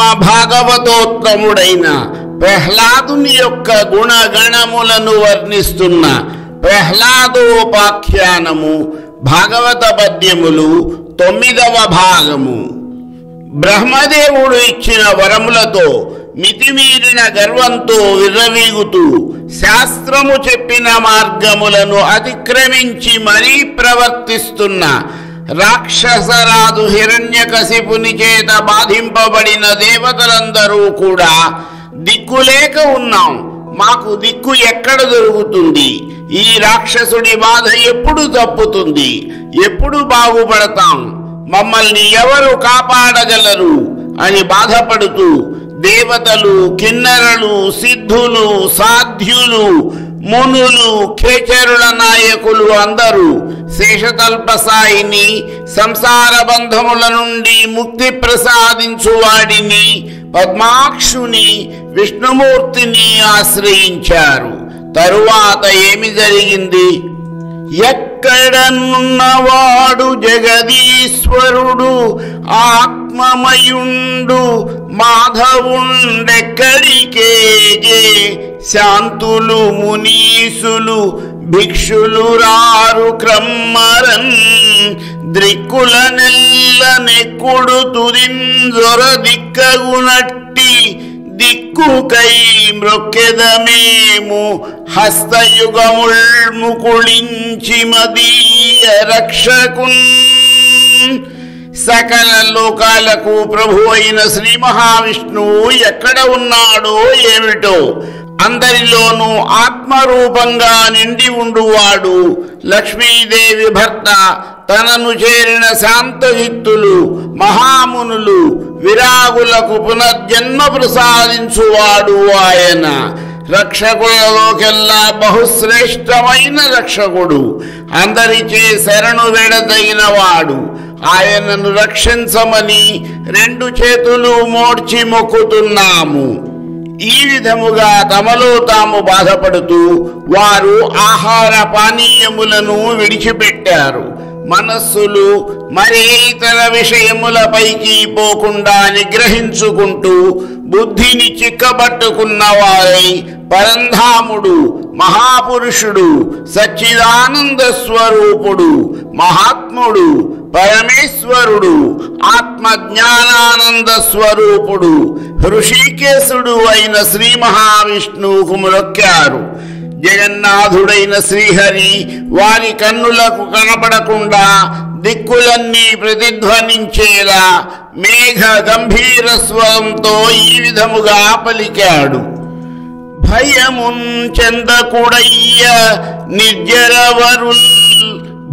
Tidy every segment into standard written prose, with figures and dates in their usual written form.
మహాభాగవతోత్తముడైన ప్రహ్లాదుని యొక్క గుణగణములను వర్ణిస్తున్న ప్రహ్లాదోపాఖ్యానము భాగవత పద్యములు 9వ భాగము. బ్రహ్మదేవుడు ఇచ్చిన వరములతో మితిమీరిన గర్వంతో విర్రవీగుతూ శాస్త్రము చెప్పిన మార్గములను అతిక్రమించి మరీ ప్రవర్తిస్తున్న రాక్షసరాజు హిరణ్యకశిపుని చేత బాధింపబడిన దేవతలందరూ కూడా దిక్కులేక ఉన్నాం, మాకు దిక్కు ఎక్కడ దొరుకుతుంది, ఈ రాక్షసుడి బాధ ఎప్పుడు తప్పుతుంది, ఎప్పుడు బాగుపడతాం, మమ్మల్ని ఎవరు కాపాడగలరు అని బాధపడుతూ దేవతలు, కిన్నరులు, సిద్ధులు, సాధ్యులు, మునులు, ఖేచరుల నాయకులు అందరూ శేషతల్పసాయిని, సంసార బంధముల నుండి ముక్తి ప్రసాదించువాడిని, పద్మాక్షుని, విష్ణుమూర్తిని ఆశ్రయించారు. తరువాత ఏమి జరిగింది? ఎక్కడనున్నవాడు జగదీశ్వరుడు ఆత్మమయుండు మాధవుండెక్కడికేగే, శాంతులు మునీసులు భిక్షులు రారు క్రమ్మరన్, ద్రిక్కుల నెల్ల నెక్కుడు తుదింజొర దిక్కగునట్టి, దిక్కుకై మృక్కెదమేము హస్తయుగముల్ ముకుళించి మదీయ రక్షకున్. సకల లోకాలకు ప్రభు అయిన శ్రీ మహావిష్ణువు ఎక్కడ ఉన్నాడో ఏమిటో, అందరిలోనూ ఆత్మరూపంగా నిండి ఉండువాడు లక్ష్మీదేవి భర్త, తనను చేరిన శాంతజిత్తులు మహామునులు విరాగులకు పునర్జన్మ ప్రసాదించువాడు ఆయన. రక్షకులలోకెల్లా బహుశ్రేష్టమైన రక్షకుడు, అందరిచే శరణు వెడదగిన వాడు. ఆయనను రక్షించమని 2 చేతులు మోడ్చి మొక్కుతున్నాము. ఈ విధముగా తమలో తాము బాధపడుతూ వారు ఆహార పానీయములను విడిచిపెట్టారు. మనస్సులు మరే ఇతర విషయములపైకి పోకుండా నిగ్రహించుకుంటూ బుద్ధిని చిక్కబట్టుకున్న వారై పరంధాముడు, మహాపురుషుడు, సచ్చిదానంద స్వరూపుడు, మహాత్ముడు, పరమేశ్వరుడు, ఆత్మజ్ఞానానంద స్వరూపుడు, హృషికేశుడు అయిన శ్రీ మహావిష్ణువుకు మొక్కారు. జగన్నాథుడైన శ్రీహరి వారి కన్నులకు కనపడకుండా దిక్కులన్నీ ప్రతిధ్వనించేలా మేఘ గంభీర స్వరంతో ఈ విధముగా పలికాడు. భయమున్ చెందకుడయ్య నిర్జరవరుల్,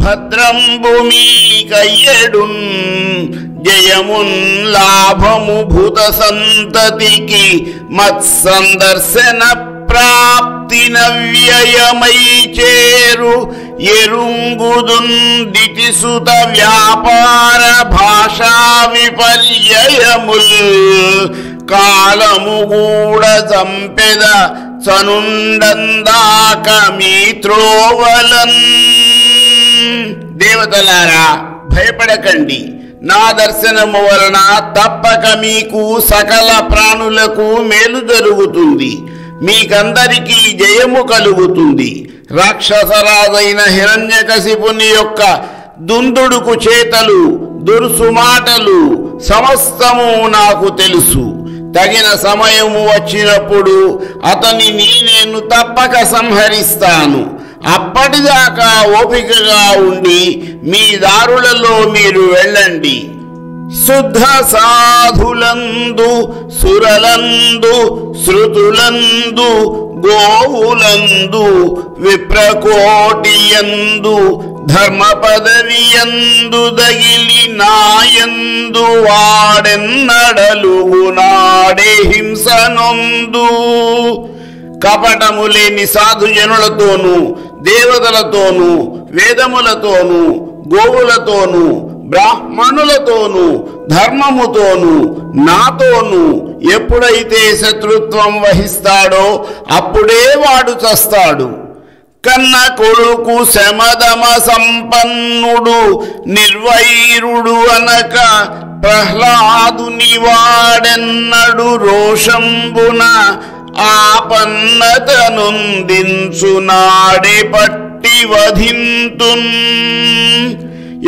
భద్రంబుమీ కయ్యడున్, జయమున్ లాభము భూత సంతతికి మత్సందర్శన ప్రాప్తి నవ్యయమై చేరు, ఎరుంగుదున్ దితిసుత వ్యాపార భాషా విపర్యయముల్, కాలము గూడ చంపెద చనుండందాక మీత్రోవలన్. దేవతలారా, భయపడకండి, నా దర్శనము వలన తప్పక మీకు సకల ప్రాణులకు మేలు జరుగుతుంది, మీకందరికీ జయము కలుగుతుంది. రాక్షసరాజైన హిరణ్యకశిపుని యొక్క దుందుడుకు చేతలు, దుర్సుమాటలు సమస్తము నాకు తెలుసు. తగిన సమయము వచ్చినప్పుడు అతనిని నేను తప్పక సంహరిస్తాను. అప్పటిదాకా ఓపికగా ఉండి మీ దారులలో మీరు వెళ్ళండి. శుద్ధ సాధులందు, సురలందు, శృతులందు, గోవులందు, విప్రకోటియందు, ధర్మ పదవియందు దగిలి నాయందు వాడెన్నడలుగునాడే హింసనొందు. కపటము లేని సాధుజనులతోనూ, దేవతలతోనూ, వేదములతోనూ, గోవులతోనూ, బ్రాహ్మణులతోనూ, ధర్మముతోనూ, నాతోనూ ఎప్పుడైతే శత్రుత్వం వహిస్తాడో అప్పుడే వాడు చస్తాడు. కన్న కొడుకు శమదమ సంపన్నుడు నిర్వైరుడు అనక ప్రహ్లాదుని వాడెన్నడు రోషంబున ఆపన్నతనుందించునాడే పట్టి వధింతున్.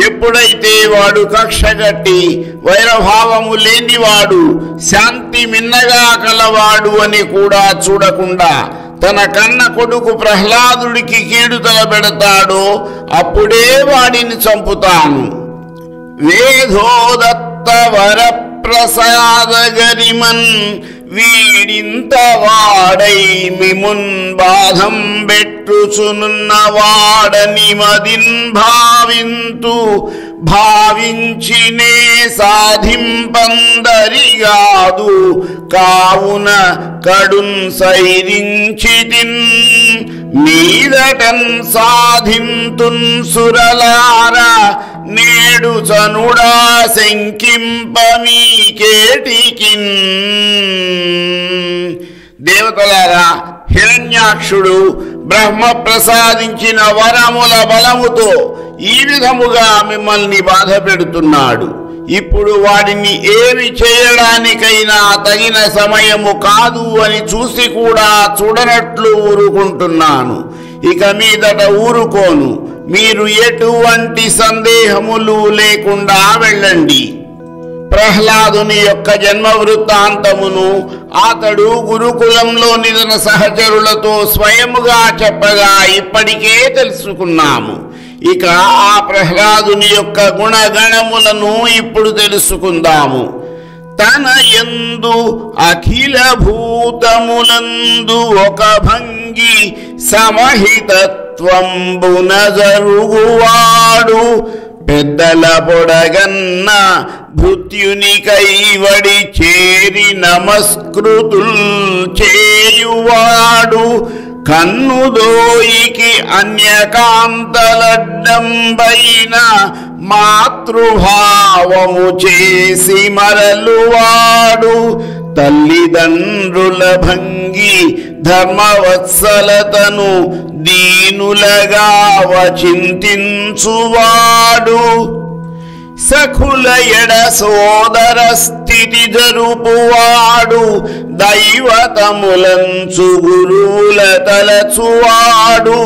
ఎప్పుడైతే వాడు కక్షగట్టి వైరభావము లేనివాడు, శాంతి మిన్నగా కలవాడు అని కూడా చూడకుండా తన కన్న కొడుకు ప్రహ్లాదుడికి కీడు తలబెడతాడో అప్పుడే వాడిని చంపుతాను. వేదోదత్త వరప్రసాద గరిమన్ వీడింత వాడై మిమున్ బాధం బెట్టుచునున్న వాడని మదిన్ భావింతు భావించినే సాధింపందరిగాదు కావున కడున్ సైరించితిన్ మీదటన్ సాధింతున్ సురలారా నేడు చనుడా శంకింపమీకేటికిన్. దేవతలారా, హిరణ్యాక్షుడు బ్రహ్మ ప్రసాదించిన వరముల బలముతో ఈ విధముగా మిమ్మల్ని బాధ పెడుతున్నాడు. ఇప్పుడు వాడిని ఏమి చేయడానికైనా తగిన సమయము కాదు అని చూసి కూడా చూడనట్లు ఊరుకుంటున్నాను. ఇక మీదట ఊరుకోను. మీరు ఎటువంటి సందేహములు లేకుండా వెళ్ళండి. ప్రహ్లాదుని యొక్క జన్మ వృత్తాంతమును అతడు గురుకులంలోని తన సహచరులతో స్వయముగా చెప్పగా ఇప్పటికే తెలుసుకున్నాము. ఇక ఆ ప్రహ్లాదుని యొక్క గుణగణములను ఇప్పుడు తెలుసుకుందాము. తన యందు అఖిల భూతములందు ఒక భంగి సమహితత్వంబున జరుగువాడు, పెద్దల పొడగన్న భృత్యుని కైవడి చేరి నమస్కృతుల్ చేయువాడు, కన్నుదోయికి అన్యకాంతలడ్డంబైన మాతృభావము చేసి మరలువాడు, తల్లిదండ్రుల భంగి ధర్మవత్సలతను దీనులగా వచింతించువాడు, సఖుల ఎడ సోదర స్థితి జరుపువాడు, దైవతములంచు గురువుల తలచువాడు,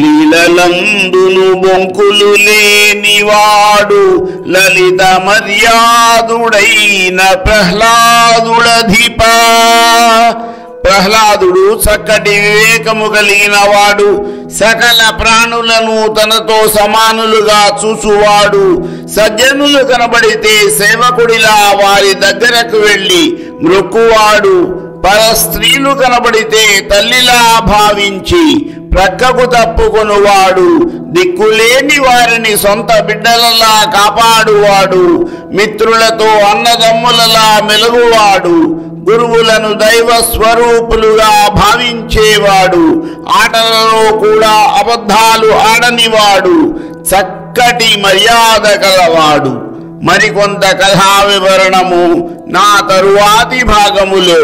లీలలందును బొంకులు లేనివాడు, లలిత మర్యాదుడైన ప్రహ్లాదుడధిప. ప్రహ్లాదుడు చక్కటి వివేకము కలిగిన వాడు, సకల ప్రాణులను తనతో సమానులుగా చూచువాడు, సజ్జనులు కనబడితే సేవకుడిలా వారి దగ్గరకు వెళ్ళి మ్రొక్కువాడు, పరస్త్రీలు కనబడితే తల్లిలా భావించి ప్రక్కకు తప్పుకొనువాడు, దిక్కులేని వారిని సొంత బిడ్డలలా కాపాడువాడు, మిత్రులతో అన్నదమ్ములలా మెలుగువాడు, గురువులను దైవ స్వరూపులుగా భావించేవాడు, ఆటలలో కూడా అబద్ధాలు ఆడనివాడు, చక్కటి మర్యాద కలవాడు. మరికొంత కథా వివరణము నా తరువాతి భాగములో.